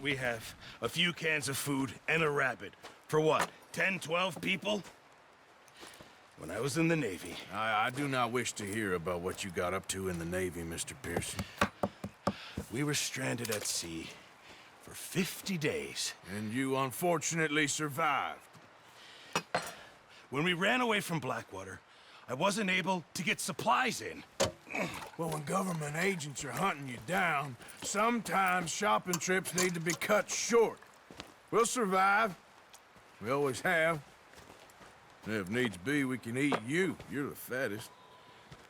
we have a few cans of food and a rabbit. For what, 10, 12 people? When I was in the Navy... I do not wish to hear about what you got up to in the Navy, Mr. Pearson. We were stranded at sea for 50 days. And you unfortunately survived. When we ran away from Blackwater, I wasn't able to get supplies in. Well, when government agents are hunting you down, sometimes shopping trips need to be cut short. We'll survive. We always have. And if needs be, we can eat you. You're the fattest.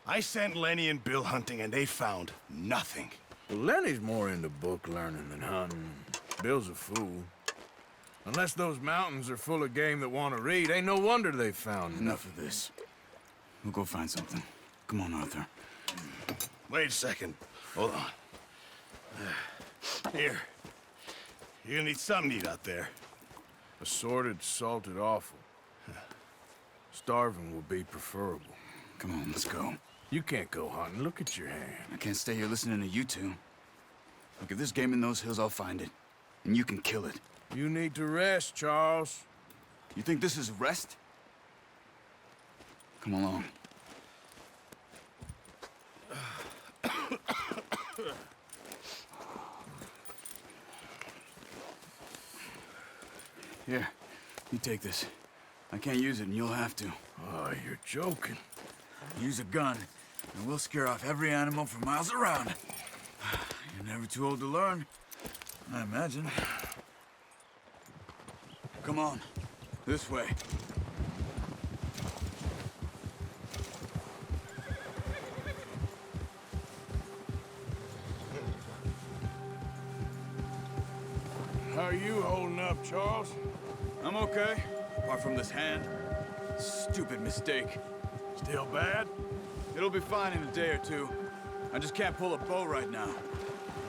I sent Lenny and Bill hunting, and they found nothing. Well, Lenny's more into book learning than hunting. Bill's a fool. Unless those mountains are full of game that want to read, ain't no wonder they found Enough of this. We'll go find something. Come on, Arthur. Wait a second. Hold on. Here. You're gonna need something to eat out there. Assorted, salted offal. Starving will be preferable. Come on, let's go. You can't go hunting. Look at your hand. I can't stay here listening to you two. Look, if there's game in those hills, I'll find it. And you can kill it. You need to rest, Charles. You think this is rest? Come along. Here, you take this. I can't use it, and you'll have to. Oh, you're joking. Use a gun, and we'll scare off every animal for miles around. You're never too old to learn, I imagine. Come on, this way. How are you holding up, Charles? I'm okay, apart from this hand. Stupid mistake. Still bad? It'll be fine in a day or two. I just can't pull a bow right now.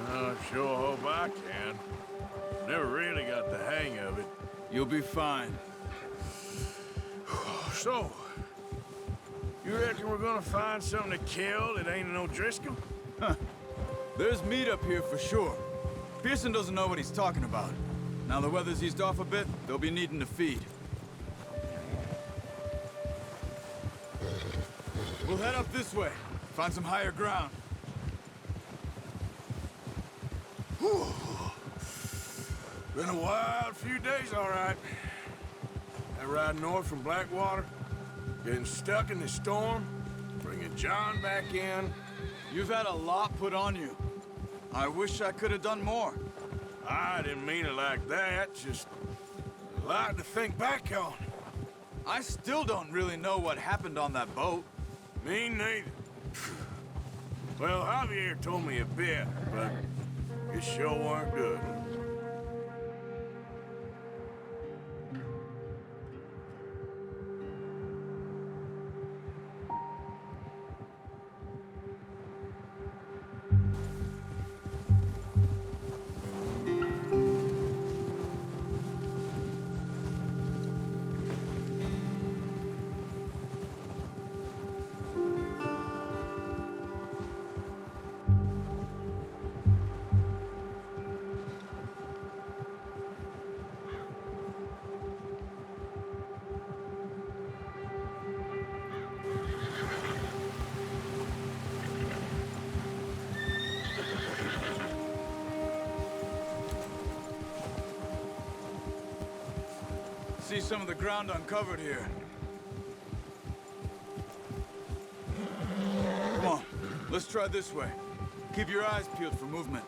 I sure hope I can. Never really got the hang of it. You'll be fine. So, you reckon we're gonna find something to kill that ain't no Driscoll? Huh. There's meat up here for sure. Pearson doesn't know what he's talking about. Now the weather's eased off a bit, they'll be needing to feed. We'll head up this way, find some higher ground. Whew. Been a wild few days, all right. That ride north from Blackwater, getting stuck in the storm, bringing John back in. You've had a lot put on you. I wish I could have done more. I didn't mean it like that, just a lot to think back on. I still don't really know what happened on that boat. Me neither. Well, Javier told me a bit, but it sure weren't good. See some of the ground uncovered here. Come on, let's try this way. Keep your eyes peeled for movement.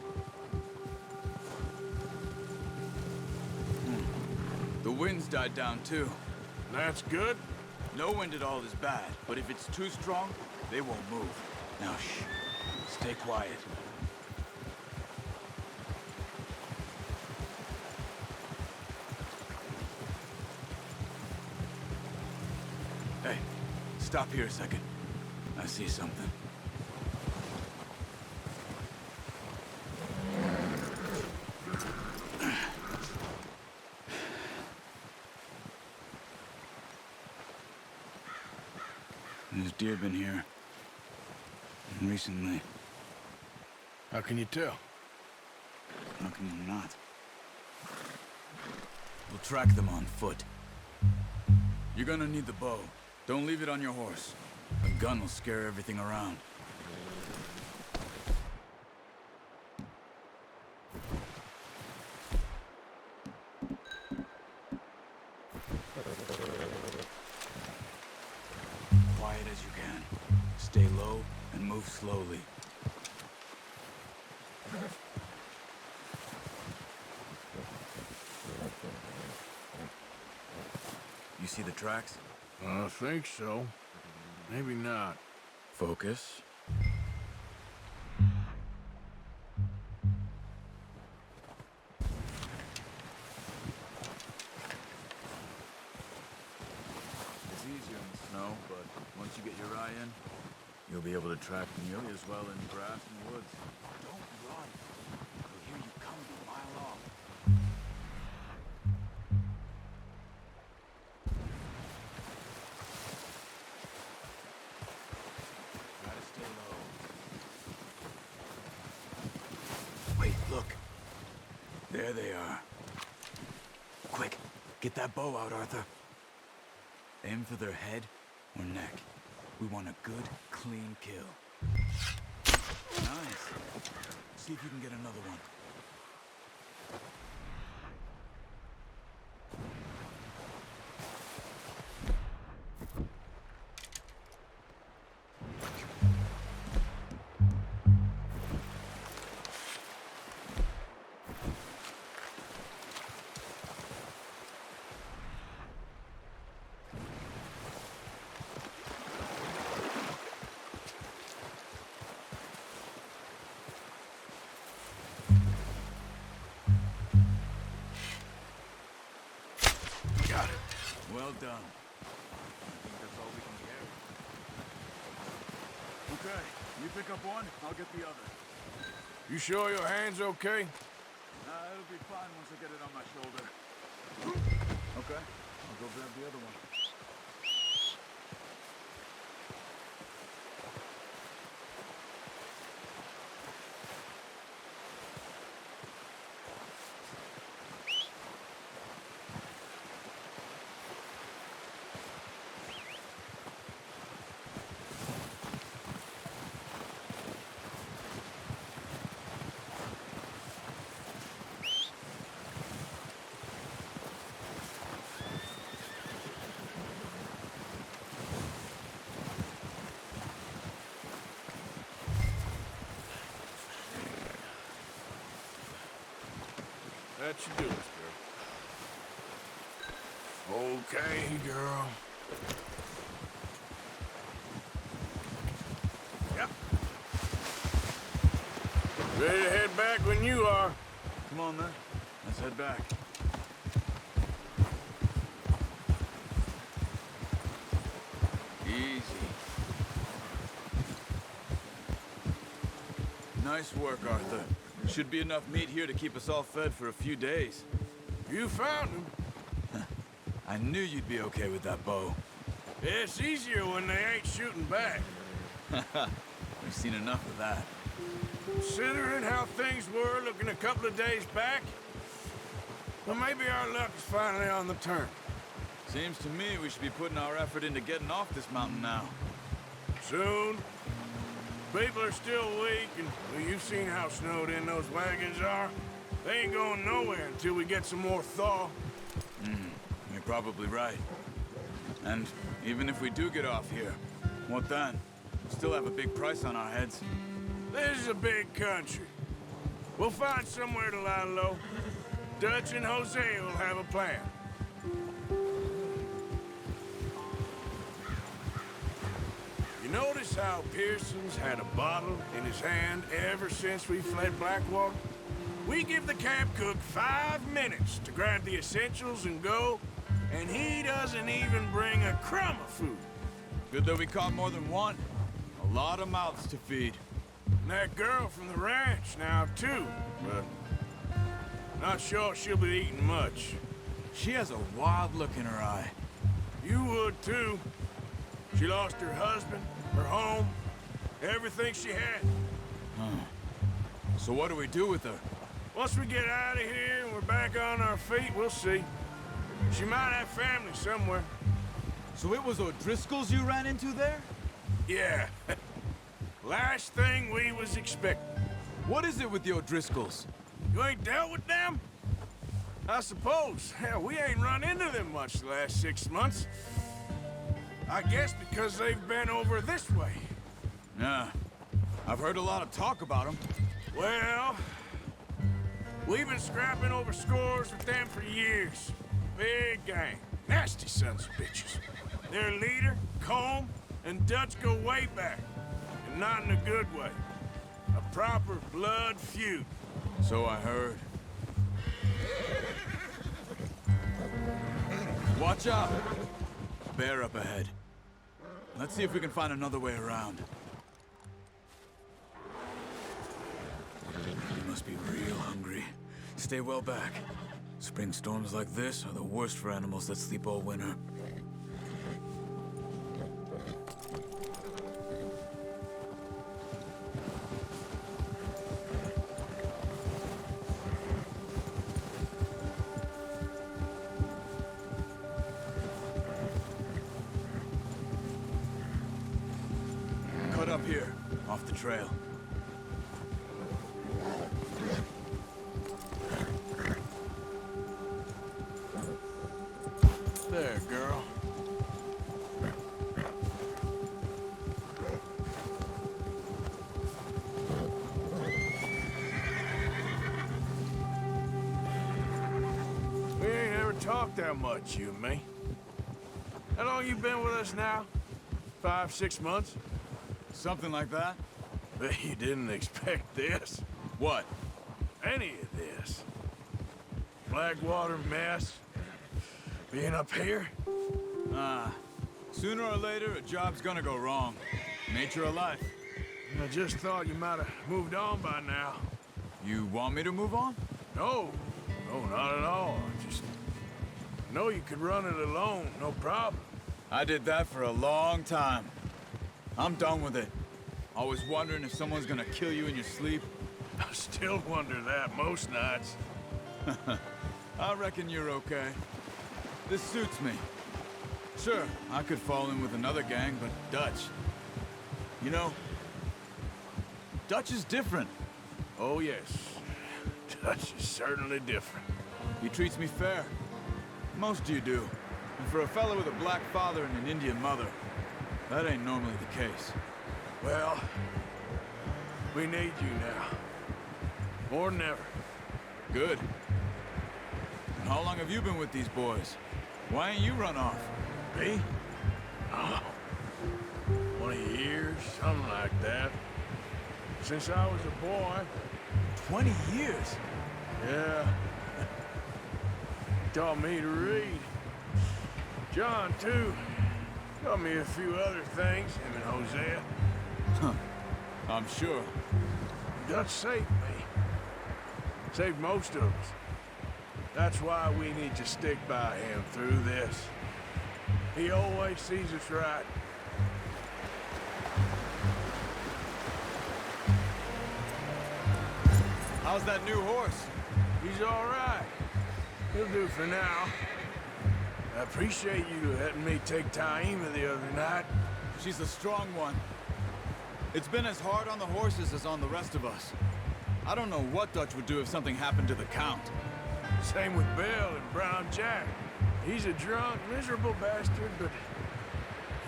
The wind's died down too. That's good. No wind at all is bad, but if it's too strong, they won't move. Now shh, stay quiet. Hey, stop here a second. I see something. There's deer been here. Recently. How can you tell? How can you not? We'll track them on foot. You're gonna need the bow. Don't leave it on your horse. A gun will scare everything around. Quiet as you can. Stay low and move slowly. You see the tracks? I think so. Maybe not. Focus. It's easier in the snow, but once you get your eye in, you'll be able to track nearly as well in grass and woods. Don't run. They'll hear you coming a mile off. Gotta stay low. Wait, look. There they are. Quick, get that bow out, Arthur. Aim for their head or neck. We want a good, clean kill. Nice. See if you can get another one. Got it. Well done. I think that's all we can carry. Okay, you pick up one, I'll get the other. You sure your hand's okay? It'll be fine once I get it on my shoulder. Okay, I'll go grab the other one. That should do it, girl. Okay, girl. Yep. Ready to head back when you are. Come on then, let's head back. Easy. Nice work, Arthur. Should be enough meat here to keep us all fed for a few days. You found him. I knew you'd be okay with that bow. It's easier when they ain't shooting back. We've seen enough of that. Considering how things were looking a couple of days back, well, maybe our luck is finally on the turn. Seems to me we should be putting our effort into getting off this mountain now. Soon. People are still weak, and well, you've seen how snowed in those wagons are. They ain't going nowhere until we get some more thaw. You're probably right. And even if we do get off here, what then? We'll still have a big price on our heads. This is a big country. We'll find somewhere to lie low. Dutch and Jose will have a plan. You notice how Pearson's had a bottle in his hand ever since we fled Blackwater? We give the camp cook 5 minutes to grab the essentials and go, and he doesn't even bring a crumb of food. Good that we caught more than one. A lot of mouths to feed. And that girl from the ranch now, too, but not sure she'll be eating much. She has a wild look in her eye. You would, too. She lost her husband, her home, everything she had. So what do we do with her? Once we get out of here and we're back on our feet, we'll see. She might have family somewhere. So it was O'Driscolls you ran into there? Yeah. Last thing we was expecting. What is it with the O'Driscolls? You ain't dealt with them? I suppose. Hell, we ain't run into them much the last 6 months. I guess because they've been over this way. Nah. I've heard a lot of talk about them. Well, we've been scrapping over scores with them for years. Big gang. Nasty sons of bitches. Their leader, Combe, and Dutch go way back. And not in a good way. A proper blood feud. So I heard. Watch out! Bear up ahead. Let's see if we can find another way around. You must be real hungry. Stay well back. Spring storms like this are the worst for animals that sleep all winter. Cut up here, off the trail. There, girl. We ain't ever talked that much, you and me. How long you been with us now? 5, 6 months? Something like that? Bet you didn't expect this. What? Any of this. Blackwater mess. Being up here? Sooner or later, a job's gonna go wrong. Nature of life. I just thought you might have moved on by now. You want me to move on? No. No, not at all. Just know you could run it alone, no problem. I did that for a long time. I'm done with it. Always wondering if someone's gonna kill you in your sleep. I still wonder that most nights. I reckon you're okay. This suits me. Sure, I could fall in with another gang, but Dutch... You know, Dutch is different. Oh, yes. Dutch is certainly different. He treats me fair. Most of you do. And for a fella with a black father and an Indian mother, that ain't normally the case. Well, we need you now. More than ever. Good. And how long have you been with these boys? Why ain't you run off? Me? Oh, 20 years, something like that. Since I was a boy. 20 years? Yeah. Taught me to read. John, too. Taught me a few other things, him and Hosea. Huh. I'm sure. Dutch saved me. Saved most of us. That's why we need to stick by him through this. He always sees us right. How's that new horse? He's all right. He'll do for now. I appreciate you letting me take Taima the other night. She's a strong one. It's been as hard on the horses as on the rest of us. I don't know what Dutch would do if something happened to the Count. Same with Bill and Brown Jack. He's a drunk, miserable bastard, but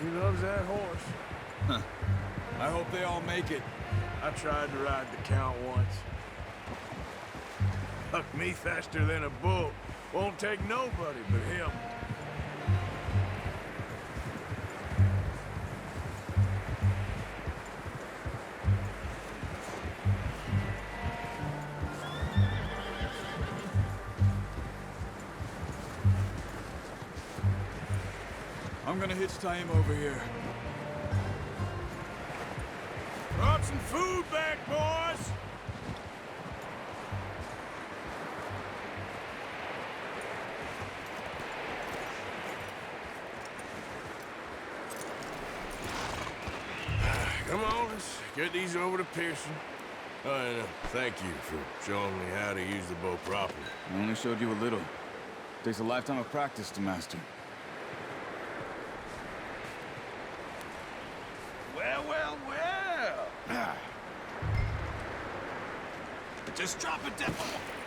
he loves that horse. Huh. I hope they all make it. I tried to ride the Count once. Bucked me faster than a bull. Won't take nobody but him. I'm gonna hitch Taima over here. Brought some food back, boys! Come on, let's get these over to Pearson. Thank you for showing me how to use the bow properly. I only showed you a little. Takes a lifetime of practice to master. Well, well, well. Just drop it down.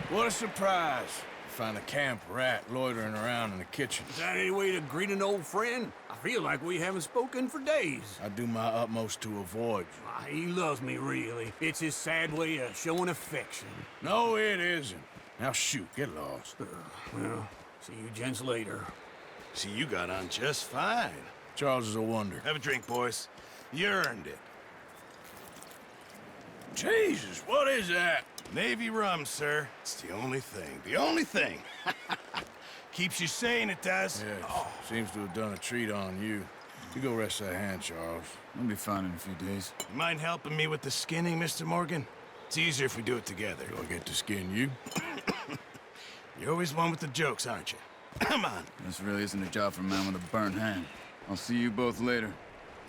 What a surprise. Find a camp rat loitering around in the kitchen. Is that any way to greet an old friend? I feel like we haven't spoken for days. I do my utmost to avoid you. Ah, he loves me, really. It's his sad way of showing affection. No, it isn't. Now shoot, get lost. Well, see you gents later. See, you got on just fine. Charles is a wonder. Have a drink, boys. You earned it. Jesus, what is that? Navy rum, sir. It's the only thing. The only thing. Keeps you sane, it does. Yes, seems to have done a treat on you. You go rest that hand, Charles. I'll be fine in a few days. You mind helping me with the skinning, Mr. Morgan? It's easier if we do it together. Do I get to skin you? You're always one with the jokes, aren't you? Come on. This really isn't a job for a man with a burnt hand. I'll see you both later.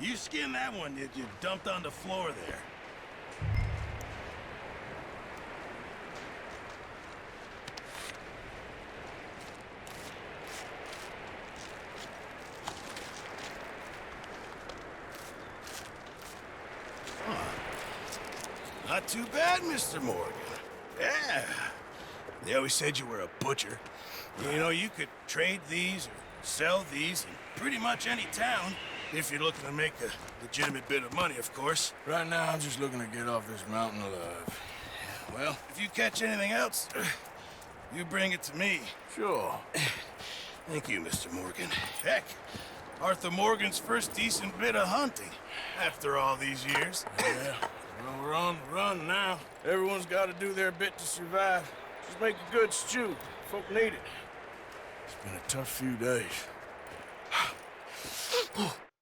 You skinned that one that you dumped on the floor there. Not too bad, Mr. Morgan. Yeah. They always said you were a butcher. You know, you could trade these or sell these in pretty much any town, if you're looking to make a legitimate bit of money, of course. Right now, I'm just looking to get off this mountain alive. Well, if you catch anything else, you bring it to me. Sure. Thank you, Mr. Morgan. Heck, Arthur Morgan's first decent bit of hunting after all these years. Yeah. Well, we're on the run now. Everyone's got to do their bit to survive. Just make a good stew. Folk need it. It's been a tough few days.